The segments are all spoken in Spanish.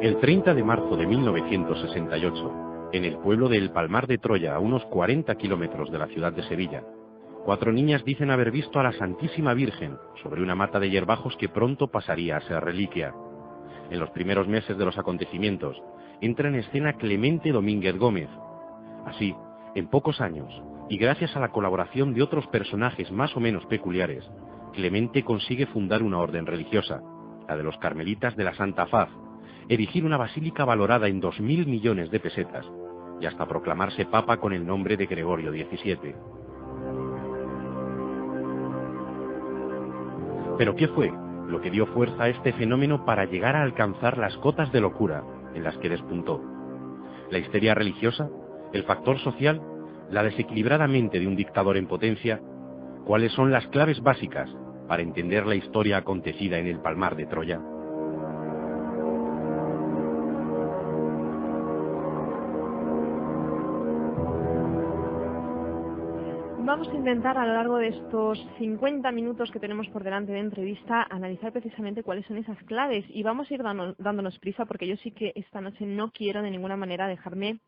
El 30 de marzo de 1968, en el pueblo de El Palmar de Troya, a unos 40 kilómetros de la ciudad de Sevilla, 4 niñas dicen haber visto a la Santísima Virgen sobre una mata de hierbajos que pronto pasaría a ser reliquia. En los primeros meses de los acontecimientos, entra en escena Clemente Domínguez Gómez. Así, en pocos años, y gracias a la colaboración de otros personajes más o menos peculiares, Clemente consigue fundar una orden religiosa, la de los Carmelitas de la Santa Faz, erigir una basílica valorada en 2.000 millones de pesetas, y hasta proclamarse papa con el nombre de Gregorio XVII. Pero ¿qué fue lo que dio fuerza a este fenómeno para llegar a alcanzar las cotas de locura en las que despuntó? ¿La histeria religiosa? ¿El factor social? ¿La desequilibrada mente de un dictador en potencia? ¿Cuáles son las claves básicas para entender la historia acontecida en el Palmar de Troya? Vamos a intentar a lo largo de estos 50 minutos que tenemos por delante de entrevista analizar precisamente cuáles son esas claves y vamos a ir dándonos prisa porque yo sí que esta noche no quiero de ninguna manera dejarme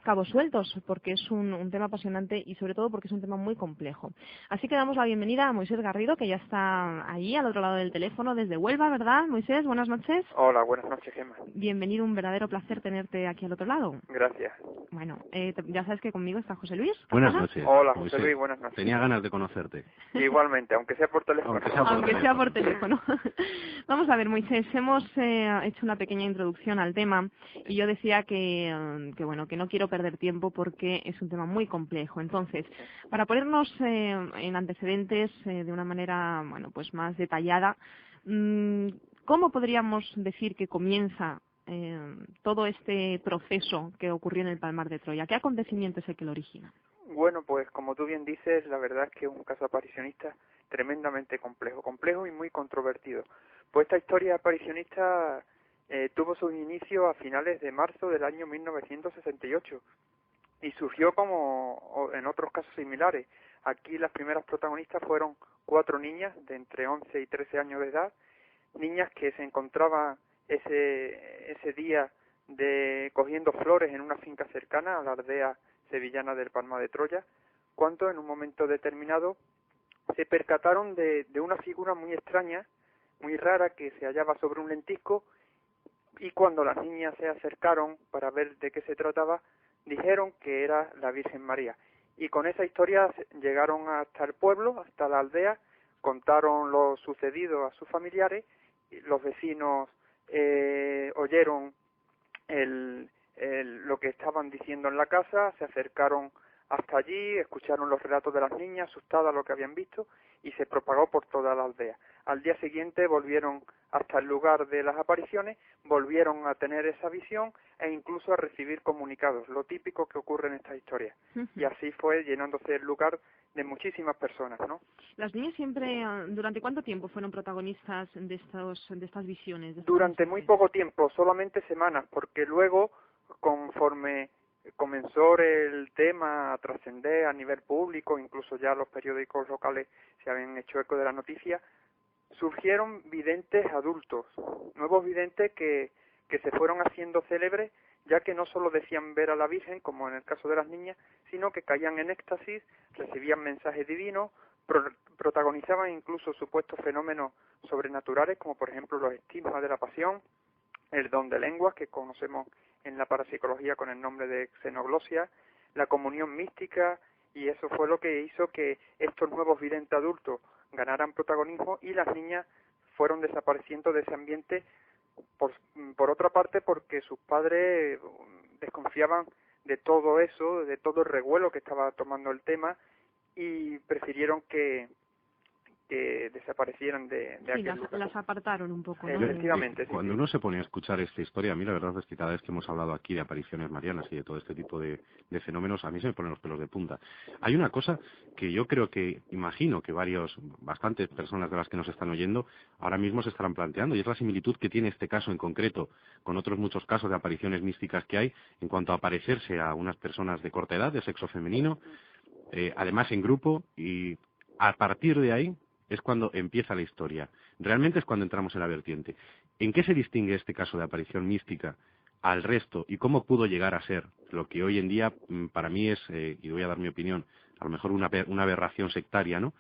cabos sueltos porque es un tema apasionante y sobre todo porque es un tema muy complejo. Así que damos la bienvenida a Moisés Garrido, que ya está ahí al otro lado del teléfono desde Huelva, ¿verdad, Moisés? Buenas noches. Hola, buenas noches, Gemma. Bienvenido, un verdadero placer tenerte aquí al otro lado. Gracias. Bueno, ya sabes que conmigo está José Luis. Buenas noches. Hola, José Luis, buenas noches. Tenía ganas de conocerte. Igualmente, aunque sea por teléfono. Aunque sea por teléfono. Vamos a ver, Moisés, hemos hecho una pequeña introducción al tema y yo decía que bueno, que no quiero perder tiempo porque es un tema muy complejo. Entonces, para ponernos en antecedentes de una manera, bueno, pues más detallada, ¿cómo podríamos decir que comienza todo este proceso que ocurrió en el Palmar de Troya? ¿Qué acontecimiento es el que lo origina? Bueno, pues como tú bien dices, la verdad es que es un caso aparicionista tremendamente complejo y muy controvertido. Pues esta historia aparicionista tuvo su inicio a finales de marzo del año 1968 y surgió como en otros casos similares. Aquí las primeras protagonistas fueron 4 niñas de entre 11 y 13 años de edad, niñas que se encontraban ese día cogiendo flores en una finca cercana a la aldea sevillana del Palmar de Troya, cuando en un momento determinado se percataron de una figura muy extraña, muy rara, que se hallaba sobre un lentisco, y cuando las niñas se acercaron para ver de qué se trataba, dijeron que era la Virgen María. Y con esa historia llegaron hasta el pueblo, hasta la aldea, contaron lo sucedido a sus familiares, y los vecinos oyeron lo que estaban diciendo en la casa, se acercaron hasta allí, escucharon los relatos de las niñas, asustadas lo que habían visto, y se propagó por toda la aldea. Al día siguiente volvieron hasta el lugar de las apariciones, volvieron a tener esa visión e incluso a recibir comunicados, lo típico que ocurre en estas historias. Y así fue llenándose el lugar de muchísimas personas, ¿no? Las niñas siempre, ¿durante cuánto tiempo fueron protagonistas de estas visiones? Durante muy poco tiempo, solamente semanas, porque luego, conforme comenzó el tema a trascender a nivel público, incluso ya los periódicos locales se habían hecho eco de la noticia, surgieron videntes adultos, nuevos videntes que se fueron haciendo célebres, ya que no solo decían ver a la Virgen, como en el caso de las niñas, sino que caían en éxtasis, recibían mensajes divinos, protagonizaban incluso supuestos fenómenos sobrenaturales, como por ejemplo los estigmas de la pasión, el don de lenguas, que conocemos en la parapsicología con el nombre de xenoglosia, la comunión mística, y eso fue lo que hizo que estos nuevos videntes adultos ganaran protagonismo y las niñas fueron desapareciendo de ese ambiente, por otra parte porque sus padres desconfiaban de todo eso, de todo el revuelo que estaba tomando el tema, y prefirieron que desaparecieran de aquel lugar. Las apartaron un poco, ¿no? Efectivamente, sí. Cuando uno se pone a escuchar esta historia, a mí la verdad es que cada vez que hemos hablado aquí de apariciones marianas y de todo este tipo de fenómenos, a mí se me ponen los pelos de punta. Hay una cosa que yo creo que, imagino que bastantes personas de las que nos están oyendo, ahora mismo se estarán planteando, y es la similitud que tiene este caso en concreto con otros muchos casos de apariciones místicas que hay en cuanto a aparecerse a unas personas de corta edad, de sexo femenino, además en grupo, y a partir de ahí es cuando empieza la historia. Realmente es cuando entramos en la vertiente. ¿En qué se distingue este caso de aparición mística al resto y cómo pudo llegar a ser lo que hoy en día para mí es, y voy a dar mi opinión, a lo mejor una aberración sectaria, ¿no?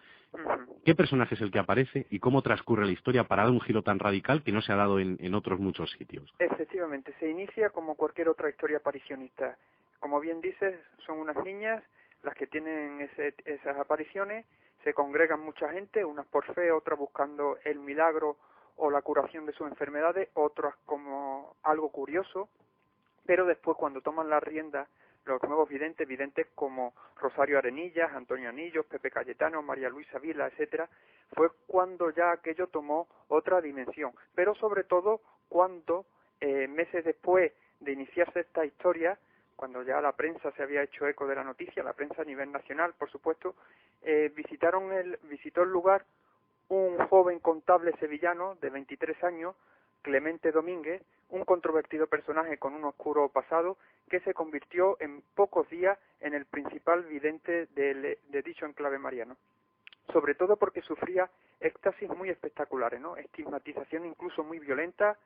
¿Qué personaje es el que aparece y cómo transcurre la historia para dar un giro tan radical que no se ha dado en otros muchos sitios? Efectivamente, se inicia como cualquier otra historia aparicionista. Como bien dices, son unas niñas las que tienen esas apariciones, se congregan mucha gente, unas por fe, otras buscando el milagro o la curación de sus enfermedades, otras como algo curioso, pero después cuando toman la rienda los nuevos videntes como Rosario Arenillas, Antonio Anillos, Pepe Cayetano, María Luisa Vila, etcétera, fue cuando ya aquello tomó otra dimensión, pero sobre todo cuando meses después de iniciarse esta historia, cuando ya la prensa se había hecho eco de la noticia, la prensa a nivel nacional, por supuesto, visitó el lugar un joven contable sevillano de 23 años, Clemente Domínguez, un controvertido personaje con un oscuro pasado que se convirtió en pocos días en el principal vidente de dicho enclave mariano, sobre todo porque sufría éxtasis muy espectaculares, ¿no? Estigmatización incluso muy violenta,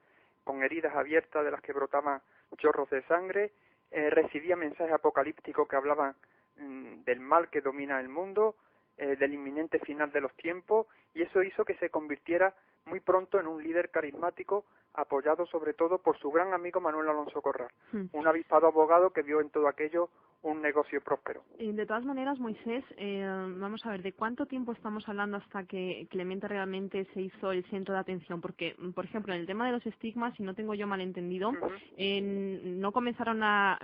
con heridas abiertas de las que brotaban chorros de sangre, recibía mensajes apocalípticos que hablaban del mal que domina el mundo, del inminente final de los tiempos, y eso hizo que se convirtiera muy pronto en un líder carismático, apoyado sobre todo por su gran amigo Manuel Alonso Corral, un avispado abogado que vio en todo aquello un negocio próspero. De todas maneras, Moisés, vamos a ver, ¿de cuánto tiempo estamos hablando hasta que Clemente realmente se hizo el centro de atención? Porque, por ejemplo, en el tema de los estigmas, si no tengo yo malentendido, no comenzaron a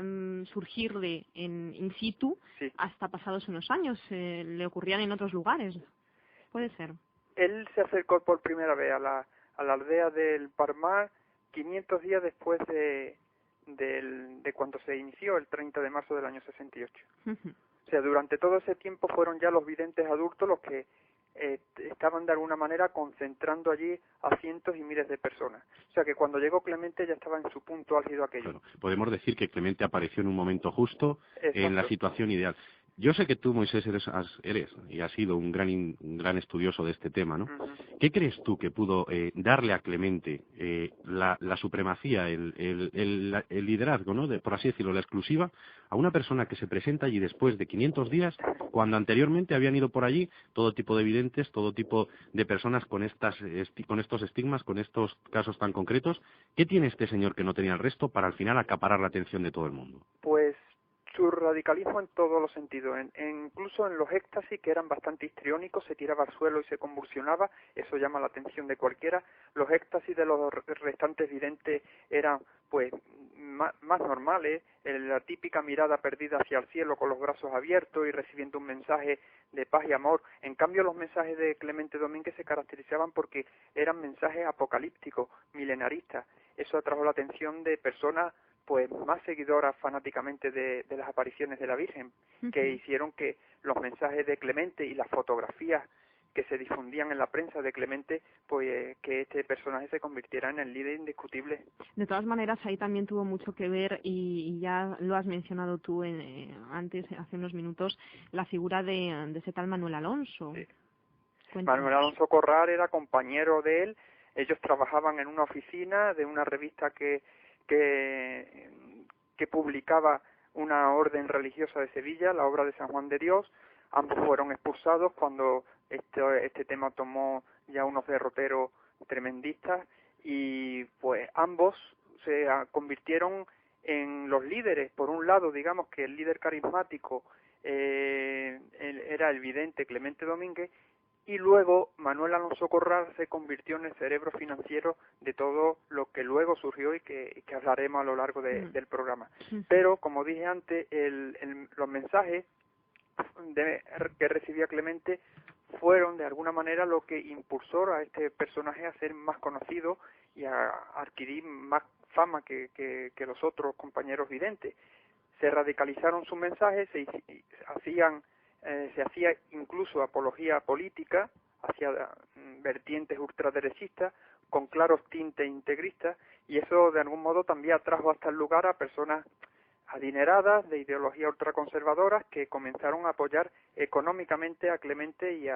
surgirle in situ hasta pasados unos años, le ocurrían en otros lugares. ¿Puede ser? Él se acercó por primera vez a la aldea del Palmar 500 días después de cuando se inició, el 30 de marzo del año 68. O sea, durante todo ese tiempo fueron ya los videntes adultos los que estaban de alguna manera concentrando allí a cientos y miles de personas. O sea que cuando llegó Clemente ya estaba en su punto álgido aquello. Claro, podemos decir que Clemente apareció en un momento justo, en la situación ideal. Yo sé que tú, Moisés, eres y has sido un gran estudioso de este tema, ¿no? ¿Qué crees tú que pudo darle a Clemente la supremacía, el liderazgo, ¿no? Por así decirlo, la exclusiva, a una persona que se presenta allí después de 500 días, cuando anteriormente habían ido por allí todo tipo de videntes, todo tipo de personas con estos estigmas, con estos casos tan concretos? ¿Qué tiene este señor que no tenía el resto para al final acaparar la atención de todo el mundo? Pues su radicalismo en todos los sentidos, incluso en los éxtasis que eran bastante histriónicos, se tiraba al suelo y se convulsionaba, eso llama la atención de cualquiera. Los éxtasis de los restantes videntes eran pues más normales, la típica mirada perdida hacia el cielo con los brazos abiertos y recibiendo un mensaje de paz y amor. En cambio, los mensajes de Clemente Domínguez se caracterizaban porque eran mensajes apocalípticos, milenaristas. Eso atrajo la atención de personas pues más seguidoras fanáticamente de las apariciones de la Virgen, que hicieron que los mensajes de Clemente y las fotografías que se difundían en la prensa de Clemente, pues que este personaje se convirtiera en el líder indiscutible. De todas maneras, ahí también tuvo mucho que ver, y ya lo has mencionado tú antes, hace unos minutos, la figura de ese tal Manuel Alonso. Sí. Manuel Alonso Corral era compañero de él, ellos trabajaban en una oficina de una revista que publicaba una orden religiosa de Sevilla, la obra de San Juan de Dios. Ambos fueron expulsados cuando este tema tomó ya unos derroteros tremendistas y pues ambos se convirtieron en los líderes. Por un lado, digamos que el líder carismático era el vidente Clemente Domínguez, y luego Manuel Alonso Corral se convirtió en el cerebro financiero de todo lo que luego surgió y que hablaremos a lo largo del programa. Pero, como dije antes, los mensajes que recibía Clemente fueron de alguna manera lo que impulsó a este personaje a ser más conocido y a adquirir más fama que los otros compañeros videntes. Se radicalizaron sus mensajes, se hacía incluso apología política hacia vertientes ultraderechistas con claros tintes integristas, y eso de algún modo también atrajo hasta el lugar a personas adineradas de ideología ultraconservadoras que comenzaron a apoyar económicamente a Clemente y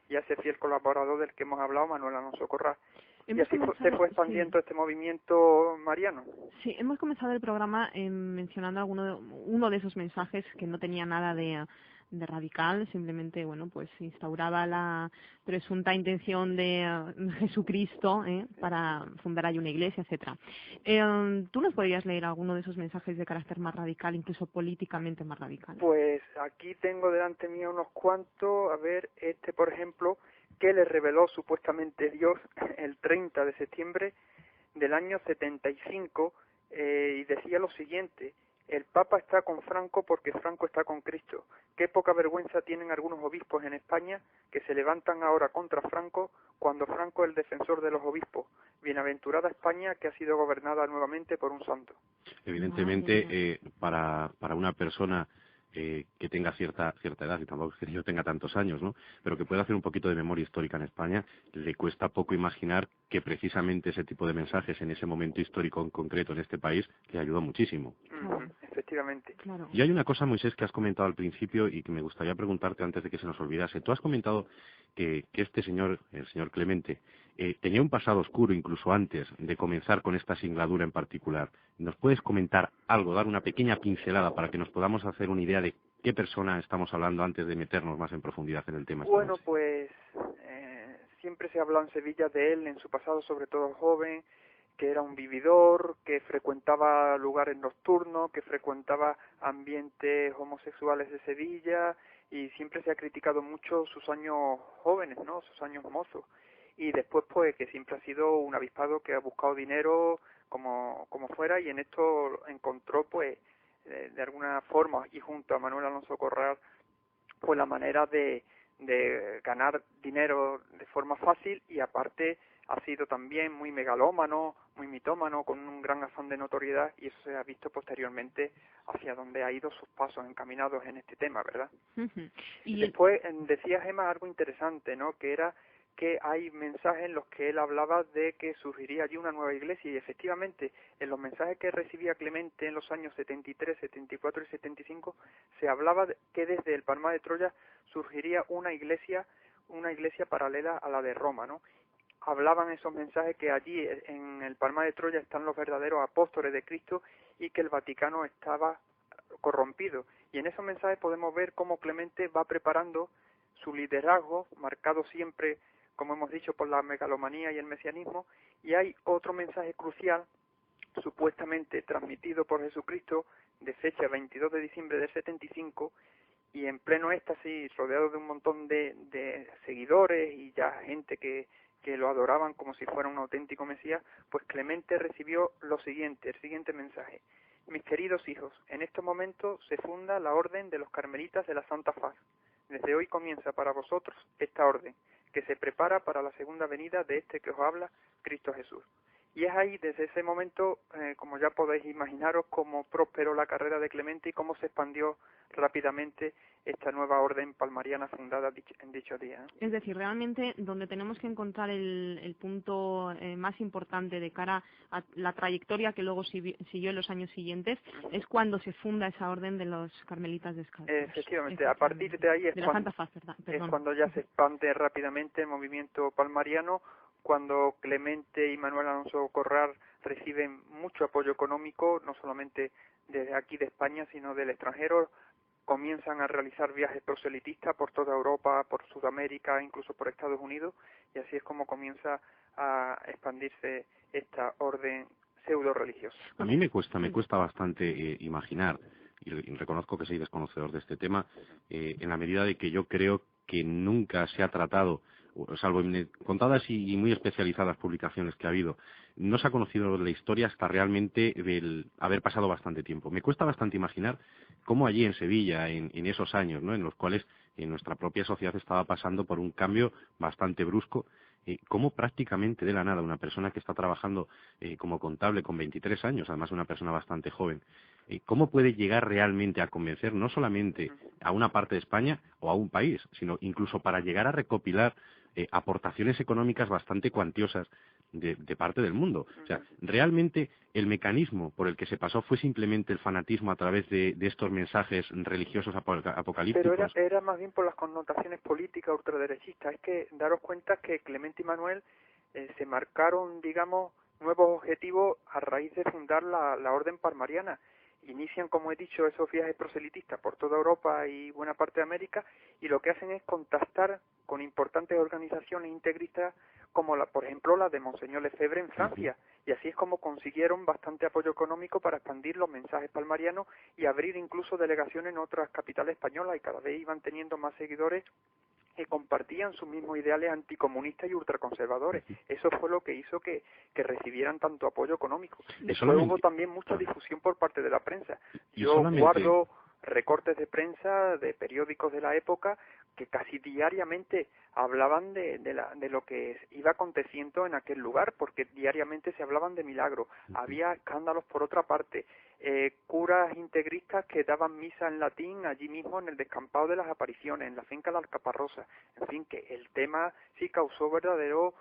y a ese fiel colaborador del que hemos hablado, Manuel Alonso Corral. Y así se fue expandiendo sí. este movimiento mariano. Sí, hemos comenzado el programa mencionando uno de esos mensajes que no tenía nada de radical, simplemente, bueno, pues instauraba la presunta intención de Jesucristo para fundar ahí una iglesia, etcétera. ¿Tú nos podrías leer alguno de esos mensajes de carácter más radical, incluso políticamente más radical? Pues aquí tengo delante mío unos cuantos. A ver, este, por ejemplo, que le reveló supuestamente Dios el 30 de septiembre del año 75, y decía lo siguiente: el Papa está con Franco porque Franco está con Cristo. Qué poca vergüenza tienen algunos obispos en España que se levantan ahora contra Franco cuando Franco es el defensor de los obispos. Bienaventurada España que ha sido gobernada nuevamente por un santo. Evidentemente, para una persona que tenga cierta edad, y tampoco es que yo tenga tantos años, ¿no?, pero que pueda hacer un poquito de memoria histórica en España, le cuesta poco imaginar que precisamente ese tipo de mensajes en ese momento histórico en concreto en este país le ayudó muchísimo. Efectivamente. Claro. Y hay una cosa, Moisés, que has comentado al principio y que me gustaría preguntarte antes de que se nos olvidase. Tú has comentado que este señor, el señor Clemente, tenía un pasado oscuro incluso antes de comenzar con esta singladura en particular. ¿Nos puedes comentar algo, dar una pequeña pincelada para que nos podamos hacer una idea de qué persona estamos hablando antes de meternos más en profundidad en el tema? Bueno, pues siempre se habla en Sevilla de él, en su pasado, sobre todo joven, que era un vividor, que frecuentaba lugares nocturnos, que frecuentaba ambientes homosexuales de Sevilla, y siempre se ha criticado mucho sus años jóvenes, ¿no?, sus años mozos. Y después, pues, que siempre ha sido un avispado que ha buscado dinero como fuera, y en esto encontró, pues, de alguna forma, y junto a Manuel Alonso Corral, pues la manera de ganar dinero de forma fácil, y aparte ha sido también muy megalómano, muy mitómano, con un gran afán de notoriedad, y eso se ha visto posteriormente hacia donde ha ido sus pasos encaminados en este tema, ¿verdad? Y después decía Gemma algo interesante, ¿no?, que era que hay mensajes en los que él hablaba de que surgiría allí una nueva iglesia, y efectivamente en los mensajes que recibía Clemente en los años 73, 74 y 75 se hablaba de que desde el Palmar de Troya surgiría una iglesia paralela a la de Roma, ¿no? Hablaban esos mensajes que allí en el Palmar de Troya están los verdaderos apóstoles de Cristo y que el Vaticano estaba corrompido, y en esos mensajes podemos ver cómo Clemente va preparando su liderazgo, marcado siempre, como hemos dicho, por la megalomanía y el mesianismo. Y hay otro mensaje crucial, supuestamente transmitido por Jesucristo, de fecha 22 de diciembre del 75, y en pleno éxtasis, rodeado de un montón de seguidores y ya gente que lo adoraban como si fuera un auténtico Mesías, pues Clemente recibió el siguiente mensaje: mis queridos hijos, en estos momentos se funda la Orden de los Carmelitas de la Santa Faz. Desde hoy comienza para vosotros esta orden, que se prepara para la segunda venida de este que os habla, Cristo Jesús. Y es ahí, desde ese momento, como ya podéis imaginaros, cómo prosperó la carrera de Clemente y cómo se expandió rápidamente esta nueva orden palmariana fundada en dicho día. Es decir, realmente donde tenemos que encontrar el punto más importante de cara a la trayectoria que luego siguió en los años siguientes es cuando se funda esa orden de los carmelitas descalzos. Efectivamente, a partir de ahí es cuando ya se expande rápidamente el movimiento palmariano, cuando Clemente y Manuel Alonso Corral reciben mucho apoyo económico, no solamente desde aquí de España, sino del extranjero. Comienzan a realizar viajes proselitistas por toda Europa, por Sudamérica, incluso por Estados Unidos, y así es como comienza a expandirse esta orden pseudo-religiosa. A mí me cuesta bastante imaginar, y reconozco que soy desconocedor de este tema, en la medida de que yo creo que nunca se ha tratado, salvo en contadas y muy especializadas publicaciones que ha habido, no se ha conocido la historia hasta realmente haber pasado bastante tiempo. Me cuesta bastante imaginar cómo allí en Sevilla, en esos años, ¿no?, en los cuales nuestra propia sociedad estaba pasando por un cambio bastante brusco, cómo prácticamente de la nada una persona que está trabajando como contable con 23 años, además una persona bastante joven, cómo puede llegar realmente a convencer no solamente a una parte de España o a un país, sino incluso para llegar a recopilar aportaciones económicas bastante cuantiosas de parte del mundo. O sea, realmente el mecanismo por el que se pasó fue simplemente el fanatismo a través de estos mensajes religiosos apocalípticos. Pero era más bien por las connotaciones políticas ultraderechistas. Es que daros cuenta que Clemente y Manuel se marcaron, digamos, nuevos objetivos a raíz de fundar la Orden Palmariana. Inician, como he dicho, esos viajes proselitistas por toda Europa y buena parte de América, y lo que hacen es contactar con importantes organizaciones integristas como por ejemplo la de Monseñor Lefebvre en Francia, y así es como consiguieron bastante apoyo económico para expandir los mensajes palmarianos y abrir incluso delegaciones en otras capitales españolas, y cada vez iban teniendo más seguidores que compartían sus mismos ideales anticomunistas y ultraconservadores. Eso fue lo que hizo que recibieran tanto apoyo económico. Después hubo también mucha difusión por parte de la prensa. Yo guardo recortes de prensa de periódicos de la época que casi diariamente hablaban de lo que iba aconteciendo en aquel lugar, porque diariamente se hablaban de milagros. Había escándalos por otra parte, curas integristas que daban misa en latín allí mismo en el descampado de las apariciones, en la finca de Alcaparrosa. En fin, que el tema sí causó verdadero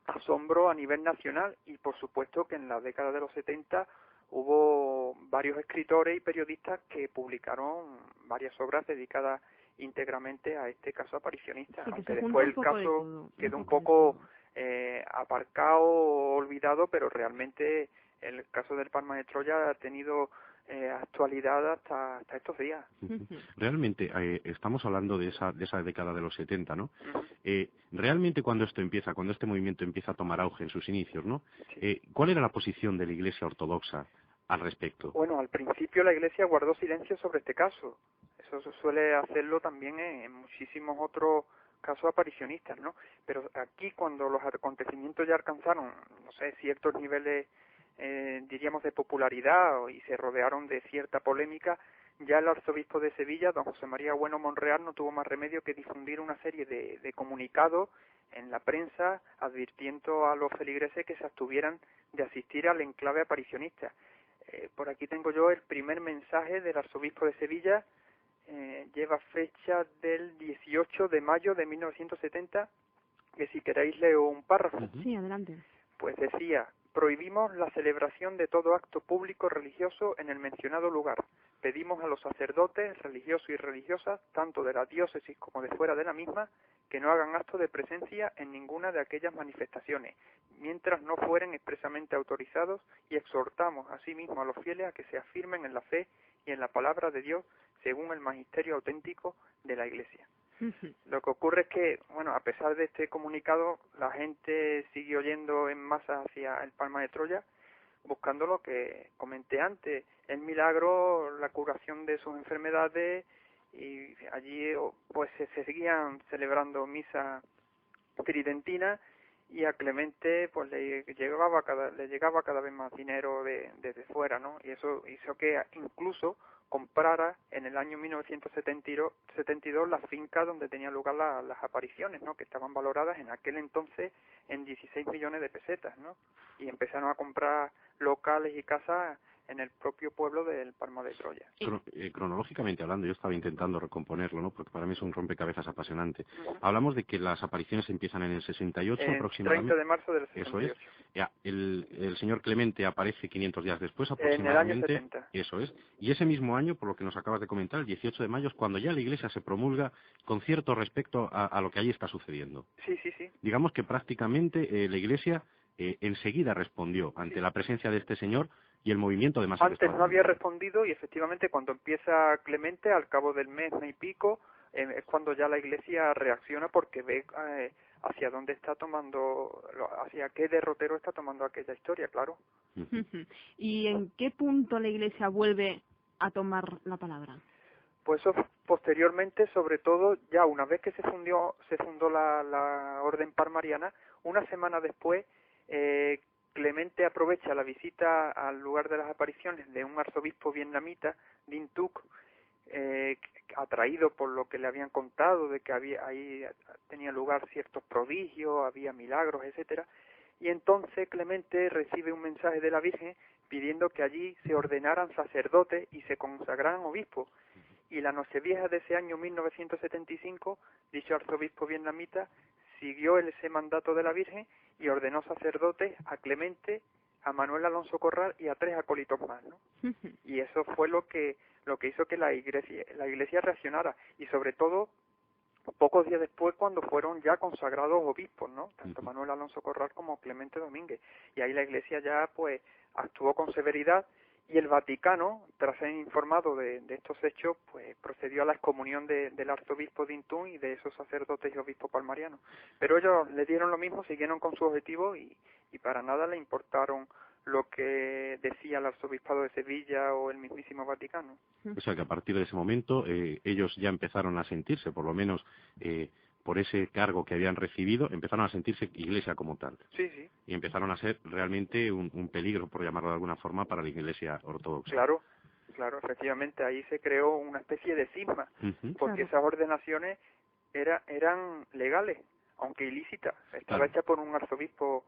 asombro a nivel nacional, y por supuesto que en la década de los 70 hubo varios escritores y periodistas que publicaron varias obras dedicadas íntegramente a este caso aparicionista, aunque después el caso quedó un poco aparcado o olvidado, pero realmente el caso del Palma de Troya ha tenido actualidad hasta estos días. Realmente estamos hablando de esa década de los 70, ¿no? Realmente cuando este movimiento empieza a tomar auge en sus inicios, ¿no? ¿Cuál era la posición de la Iglesia ortodoxa al respecto? Bueno, al principio la Iglesia guardó silencio sobre este caso. Eso se suele hacerlo también en muchísimos otros casos aparicionistas, ¿no? Pero aquí, cuando los acontecimientos ya alcanzaron, no sé, ciertos niveles, diríamos, de popularidad y se rodearon de cierta polémica, ya el arzobispo de Sevilla, don José María Bueno Monreal, no tuvo más remedio que difundir una serie de comunicados en la prensa advirtiendo a los feligreses que se abstuvieran de asistir al enclave aparicionista. Por aquí tengo yo el primer mensaje del arzobispo de Sevilla, lleva fecha del 18 de mayo de 1970, que si queréis leo un párrafo. Sí, adelante. Pues decía: prohibimos la celebración de todo acto público religioso en el mencionado lugar. Pedimos a los sacerdotes, religiosos y religiosas, tanto de la diócesis como de fuera de la misma, que no hagan acto de presencia en ninguna de aquellas manifestaciones, mientras no fueren expresamente autorizados, y exhortamos asimismo a los fieles a que se afirmen en la fe y en la palabra de Dios según el magisterio auténtico de la Iglesia. Lo que ocurre es que, bueno, a pesar de este comunicado, la gente siguió yendo en masa hacia el Palma de Troya, buscando lo que comenté antes, el milagro, la curación de sus enfermedades, y allí pues se seguían celebrando misa tridentina, y a Clemente pues le llegaba cada vez más dinero desde fuera, ¿no? Y eso hizo que incluso comprara en el año 1972 la finca donde tenían lugar las apariciones, ¿no? Que estaban valoradas en aquel entonces en 16 millones de pesetas, ¿no? Y empezaron a comprar locales y casas en el propio pueblo del Palma de Troya. Cronológicamente hablando, yo estaba intentando recomponerlo, ¿no? Porque para mí es un rompecabezas apasionante. Hablamos de que las apariciones empiezan en el 68 aproximadamente. 30 de marzo del 68. Eso es. Ya, el señor Clemente aparece 500 días después aproximadamente. En el año 70. Eso es. Y ese mismo año, por lo que nos acabas de comentar, el 18 de mayo es cuando ya la Iglesia se promulga con cierto respecto a lo que allí está sucediendo. Sí. Digamos que prácticamente la Iglesia enseguida respondió ante la presencia de este señor y el movimiento de masas. Antes no había respondido, y efectivamente cuando empieza Clemente, al cabo del mes y pico, es cuando ya la Iglesia reacciona, porque ve hacia dónde está tomando, hacia qué derrotero está tomando aquella historia, claro. ¿Y en qué punto la Iglesia vuelve a tomar la palabra? Pues eso posteriormente, sobre todo ya una vez que se fundó la Orden Palmariana, una semana después, Clemente aprovecha la visita al lugar de las apariciones de un arzobispo vietnamita, Dinh Thuc, atraído por lo que le habían contado de que ahí tenía lugar ciertos prodigios, había milagros, etcétera, y entonces Clemente recibe un mensaje de la Virgen pidiendo que allí se ordenaran sacerdotes y se consagraran obispos. Y la Nochevieja de ese año 1975, dicho arzobispo vietnamita siguió ese mandato de la Virgen y ordenó sacerdotes a Clemente, a Manuel Alonso Corral y a 3 acólitos más, ¿no? Y eso fue lo que hizo que la iglesia reaccionara, y sobre todo pocos días después, cuando fueron ya consagrados obispos, ¿no? Tanto Manuel Alonso Corral como Clemente Domínguez. Y ahí la Iglesia ya, pues, actuó con severidad, y el Vaticano, tras ser informado de estos hechos, pues, procedió a la excomunión del arzobispo de Intún y de esos sacerdotes y obispos palmarianos. Pero ellos le dieron lo mismo, siguieron con su objetivo y para nada le importaron lo que decía el arzobispado de Sevilla o el mismísimo Vaticano. O sea que a partir de ese momento ellos ya empezaron a sentirse, por lo menos por ese cargo que habían recibido, empezaron a sentirse iglesia como tal. Sí, sí. Y empezaron a ser realmente un peligro, por llamarlo de alguna forma, para la iglesia ortodoxa. Claro, efectivamente, ahí se creó una especie de cisma, porque esas ordenaciones eran legales, aunque ilícitas. Estaba hecha por un arzobispo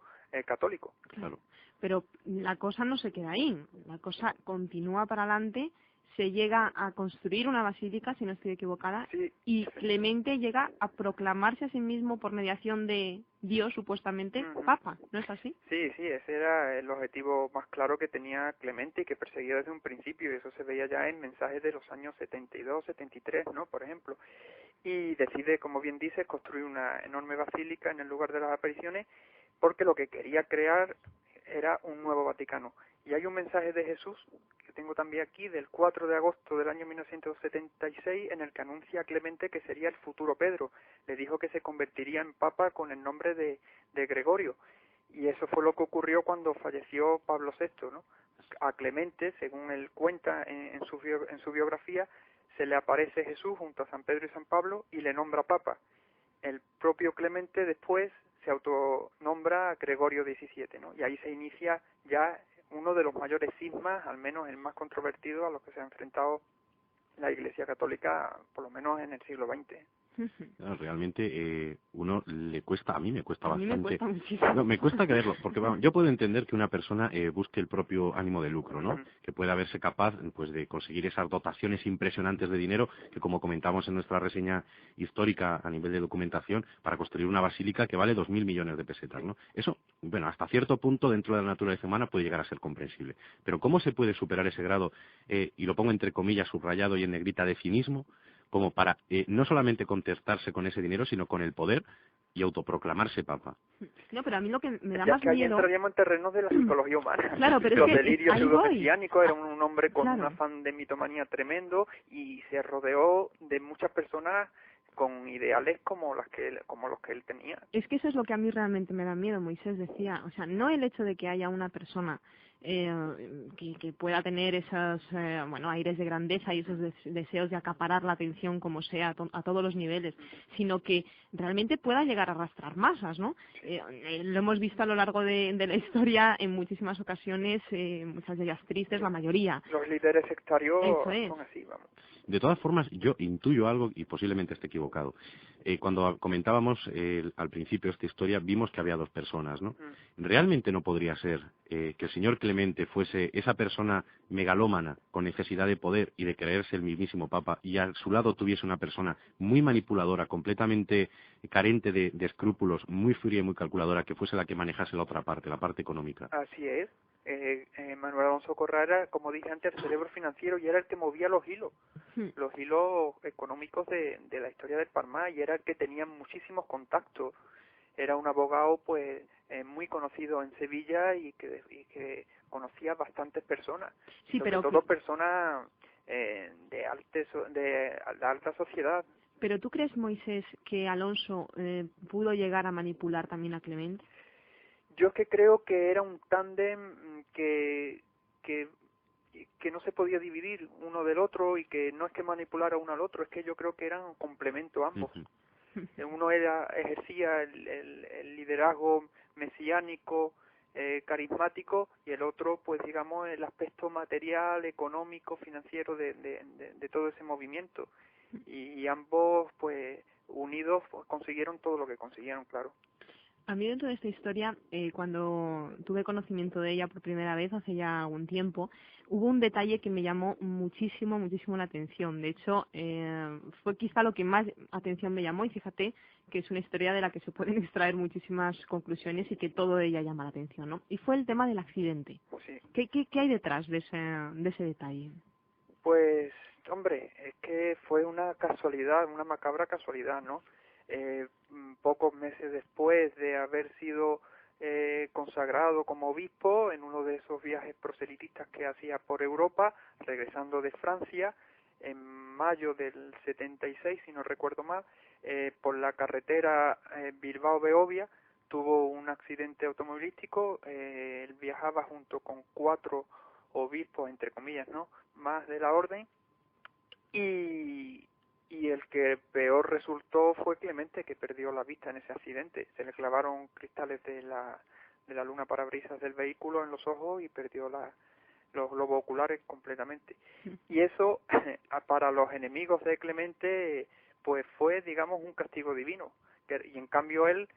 católico. Claro. Pero la cosa no se queda ahí, la cosa continúa para adelante, se llega a construir una basílica, si no estoy equivocada, sí, y Clemente llega a proclamarse a sí mismo por mediación de Dios, supuestamente, Papa, ¿no es así? Sí, ese era el objetivo más claro que tenía Clemente y que perseguía desde un principio, y eso se veía ya en mensajes de los años 72, 73, ¿no?, por ejemplo. Y decide, como bien dices, construir una enorme basílica en el lugar de las apariciones, porque lo que quería crear era un nuevo Vaticano. Y hay un mensaje de Jesús, que tengo también aquí, del 4 de agosto del año 1976, en el que anuncia a Clemente que sería el futuro Pedro. Le dijo que se convertiría en papa con el nombre de Gregorio. Y eso fue lo que ocurrió cuando falleció Pablo VI, ¿no? A Clemente, según él cuenta en su biografía, se le aparece Jesús junto a San Pedro y San Pablo y le nombra papa. El propio Clemente después se autonombra Gregorio XVII, ¿no? Y ahí se inicia ya uno de los mayores cismas, al menos el más controvertido, a los que se ha enfrentado la Iglesia Católica, por lo menos en el siglo XX. Realmente a mí me cuesta bastante. A mí me cuesta muchísimo. No, me cuesta creerlo, porque vamos, yo puedo entender que una persona busque el propio ánimo de lucro, ¿no? Que pueda verse capaz, pues, de conseguir esas dotaciones impresionantes de dinero que, como comentamos en nuestra reseña histórica a nivel de documentación, para construir una basílica que vale 2.000 millones de pesetas, ¿no? Eso, bueno, hasta cierto punto dentro de la naturaleza humana puede llegar a ser comprensible. Pero ¿cómo se puede superar ese grado, y lo pongo entre comillas subrayado y en negrita, de cinismo, como para no solamente contestarse con ese dinero, sino con el poder y autoproclamarse papa? No, pero a mí lo que me da ya más que ahí miedo... entraríamos en terrenos de la psicología humana. Claro, pero los es que delirios pseudo-mesiánicos, era un hombre con claro, un afán de mitomanía tremendo, y se rodeó de muchas personas con ideales como los que él tenía. Es que eso es lo que a mí realmente me da miedo. Moisés decía, o sea, no el hecho de que haya una persona que pueda tener esos aires de grandeza y esos deseos de acaparar la atención como sea a todos los niveles, sino que realmente pueda llegar a arrastrar masas, ¿no? Lo hemos visto a lo largo de la historia en muchísimas ocasiones, muchas de ellas tristes, la mayoría. Los líderes sectarios son así, vamos. De todas formas, yo intuyo algo, y posiblemente esté equivocado. Cuando comentábamos al principio esta historia, vimos que había dos personas, ¿no? ¿Realmente no podría ser que el señor Clemente fuese esa persona megalómana, con necesidad de poder y de creerse el mismísimo Papa, y a su lado tuviese una persona muy manipuladora, completamente carente de escrúpulos, muy fría y muy calculadora, que fuese la que manejase la otra parte, la parte económica? Así es. Manuel Alonso Corral era, como dije antes, el cerebro financiero, y era el que movía los hilos económicos de la historia del Palmar, y era el que tenía muchísimos contactos. Era un abogado, pues, muy conocido en Sevilla, y que conocía bastantes personas, sí, sobre todo personas de la alta sociedad. Pero ¿tú crees, Moisés, que Alonso pudo llegar a manipular también a Clemente? Yo es que creo que era un tándem que no se podía dividir uno del otro, y que no es que manipulara uno al otro, es que yo creo que eran un complemento ambos. Uno ejercía el liderazgo mesiánico, carismático, y el otro, pues, digamos, el aspecto material, económico, financiero de todo ese movimiento. Y ambos, pues, unidos, pues, consiguieron todo lo que consiguieron, claro. A mí dentro de esta historia, cuando tuve conocimiento de ella por primera vez hace ya algún tiempo, hubo un detalle que me llamó muchísimo, muchísimo la atención. De hecho, fue quizá lo que más atención me llamó y fíjate que es una historia de la que se pueden extraer muchísimas conclusiones y que todo de ella llama la atención, ¿no? Y fue el tema del accidente. Sí. ¿Qué hay detrás de ese detalle? Pues, hombre, es que fue una casualidad, una macabra casualidad, ¿no? Pocos meses después de haber sido consagrado como obispo en uno de esos viajes proselitistas que hacía por Europa, regresando de Francia, en mayo del 76, si no recuerdo mal, por la carretera Bilbao-Beovia, tuvo un accidente automovilístico. Él viajaba junto con 4 obispos, entre comillas, ¿no?, más de la orden, y el que peor resultó fue Clemente, que perdió la vista en ese accidente. Se le clavaron cristales de la luna parabrisas del vehículo en los ojos y perdió los globos oculares completamente. Y eso, para los enemigos de Clemente, pues fue, digamos, un castigo divino. Y en cambio él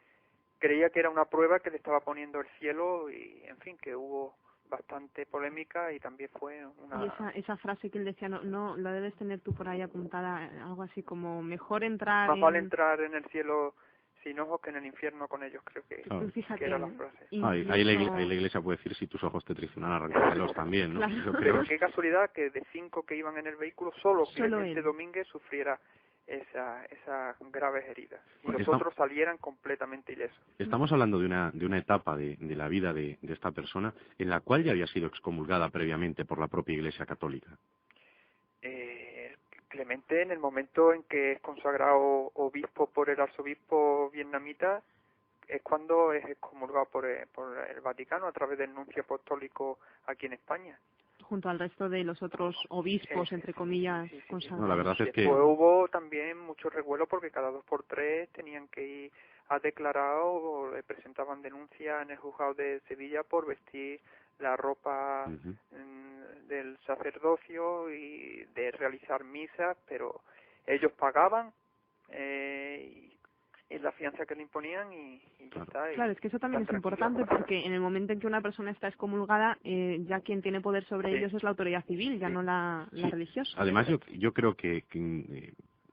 creía que era una prueba que le estaba poniendo el cielo, y en fin, que hubo bastante polémica y también fue una... Y esa frase que él decía, no, la debes tener tú por ahí apuntada, algo así como, mejor entrar Más vale entrar en el cielo sin ojos que en el infierno con ellos, creo que, Claro. que era la frase. Ahí la iglesia puede decir, si tus ojos te traicionan, arráncatelos también, ¿no? Claro. Yo creo. Pero qué casualidad que de 5 que iban en el vehículo, solo Clemente él. Domínguez sufriera esas graves heridas. Y Pues los otros salieran completamente ilesos. Estamos hablando de una etapa de la vida de esta persona en la cual ya había sido excomulgada previamente por la propia Iglesia Católica. Clemente, en el momento en que es consagrado obispo por el arzobispo vietnamita, es cuando es excomulgado por el Vaticano a través del nuncio apostólico aquí en España. Junto al resto de los otros obispos, entre comillas, sí. consagrados. No, la verdad es que... Después hubo también mucho revuelo porque cada 2 por 3 tenían que ir a declarar o le presentaban denuncia en el juzgado de Sevilla por vestir la ropa del sacerdocio y de realizar misas, pero ellos pagaban y la fianza que le imponían y ya está. Claro, es que eso también es importante porque en el momento en que una persona está excomulgada, ya quien tiene poder sobre ellos es la autoridad civil, ya no la religiosa. Además, yo creo que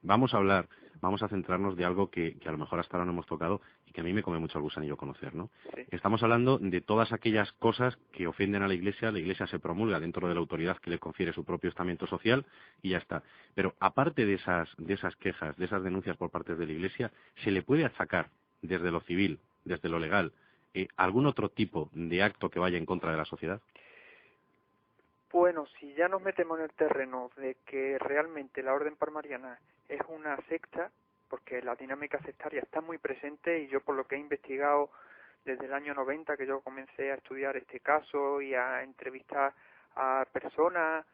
vamos a centrarnos de algo que a lo mejor hasta ahora no hemos tocado y que a mí me come mucho el gusanillo conocer, ¿no? Sí. Estamos hablando de todas aquellas cosas que ofenden a la Iglesia se promulga dentro de la autoridad que le confiere su propio estamento social y ya está. Pero aparte de esas quejas, de esas denuncias por parte de la Iglesia, ¿se le puede achacar desde lo civil, desde lo legal, algún otro tipo de acto que vaya en contra de la sociedad? Bueno, si ya nos metemos en el terreno de que realmente la Orden Palmariana es una secta, porque la dinámica sectaria está muy presente, y yo por lo que he investigado desde el año 90, que yo comencé a estudiar este caso y a entrevistar a personas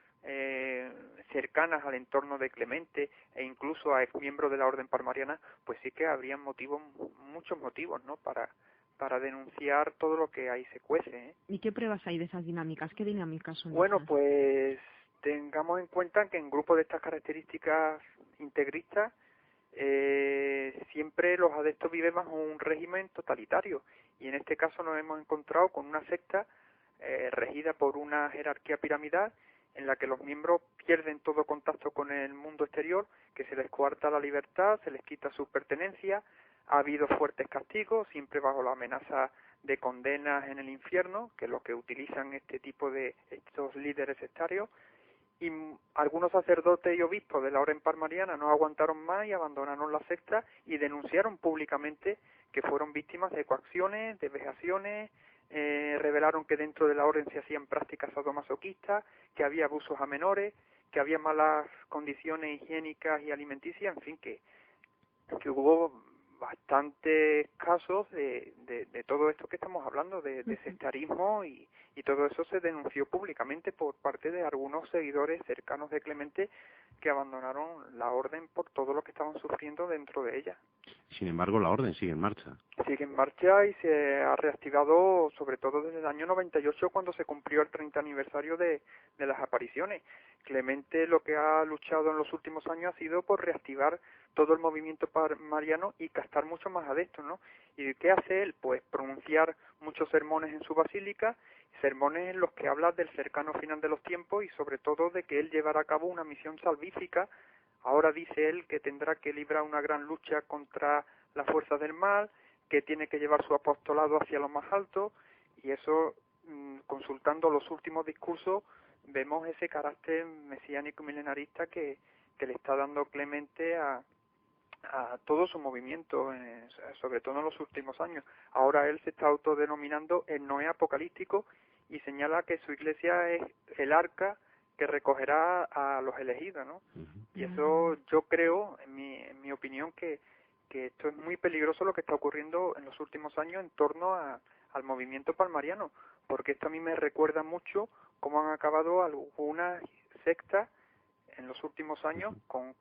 cercanas al entorno de Clemente e incluso a exmiembros de la Orden Palmariana, pues sí que habría muchos motivos, ¿no?, para denunciar todo lo que ahí se cuece, ¿eh? ¿Y qué pruebas hay de esas dinámicas? ¿Qué dinámicas son Bueno, esas? pues tengamos en cuenta que en grupos de estas características integristas siempre los adeptos viven bajo un régimen totalitario, y en este caso nos hemos encontrado con una secta regida por una jerarquía piramidal en la que los miembros pierden todo contacto con el mundo exterior, que se les coarta la libertad, se les quita sus pertenencias. Ha habido fuertes castigos, siempre bajo la amenaza de condenas en el infierno, que es lo que utilizan estos líderes sectarios, y algunos sacerdotes y obispos de la Orden Palmariana no aguantaron más y abandonaron la secta y denunciaron públicamente que fueron víctimas de coacciones, de vejaciones, revelaron que dentro de la orden se hacían prácticas sadomasoquistas, que había abusos a menores, que había malas condiciones higiénicas y alimenticias, en fin, que hubo bastantes casos de todo esto que estamos hablando, de sectarismo, y todo eso se denunció públicamente por parte de algunos seguidores cercanos de Clemente que abandonaron la orden por todo lo que estaban sufriendo dentro de ella. Sin embargo, la orden sigue en marcha. Sigue en marcha y se ha reactivado sobre todo desde el año 98, cuando se cumplió el 30 aniversario de las apariciones. Clemente lo que ha luchado en los últimos años ha sido por reactivar todo el movimiento mariano y captar mucho más adeptos, ¿no? ¿Y qué hace él? Pues pronunciar muchos sermones en su basílica, sermones en los que habla del cercano final de los tiempos y sobre todo de que él llevará a cabo una misión salvífica. Ahora dice él que tendrá que librar una gran lucha contra las fuerzas del mal, que tiene que llevar su apostolado hacia lo más alto, y eso, consultando los últimos discursos, vemos ese carácter mesiánico milenarista que le está dando Clemente a todo su movimiento, sobre todo en los últimos años. Ahora él se está autodenominando el Noé apocalíptico y señala que su iglesia es el arca que recogerá a los elegidos, ¿no? Y eso yo creo, en mi opinión, que esto es muy peligroso lo que está ocurriendo en los últimos años en torno al movimiento palmariano, porque esto a mí me recuerda mucho cómo han acabado algunas sectas en los últimos años con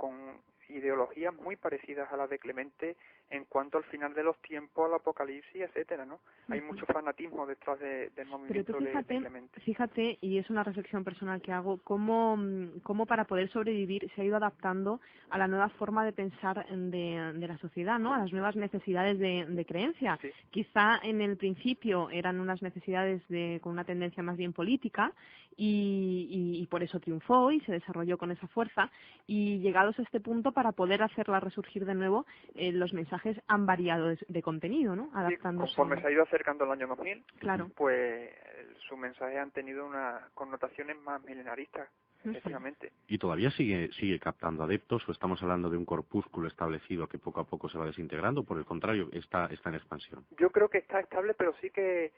ideologías muy parecidas a las de Clemente en cuanto al final de los tiempos, al apocalipsis, etcétera, ¿no? Hay mucho fanatismo detrás del movimiento de Clemente. Fíjate, y es una reflexión personal que hago, cómo para poder sobrevivir se ha ido adaptando a la nueva forma de pensar de la sociedad, ¿no? A las nuevas necesidades de creencia. Sí. Quizá en el principio eran unas necesidades con una tendencia más bien política y por eso triunfó y se desarrolló con esa fuerza, y llegados a este punto, para poder hacerla resurgir de nuevo, los mensajes han variado de contenido, ¿no? Adaptándose. Sí, conforme se ha ido acercando el año 2000, claro, pues sus mensajes han tenido unas connotaciones más milenaristas, efectivamente. ¿Y todavía sigue captando adeptos o estamos hablando de un corpúsculo establecido que poco a poco se va desintegrando? Por el contrario, está en expansión. Yo creo que está estable, pero sí que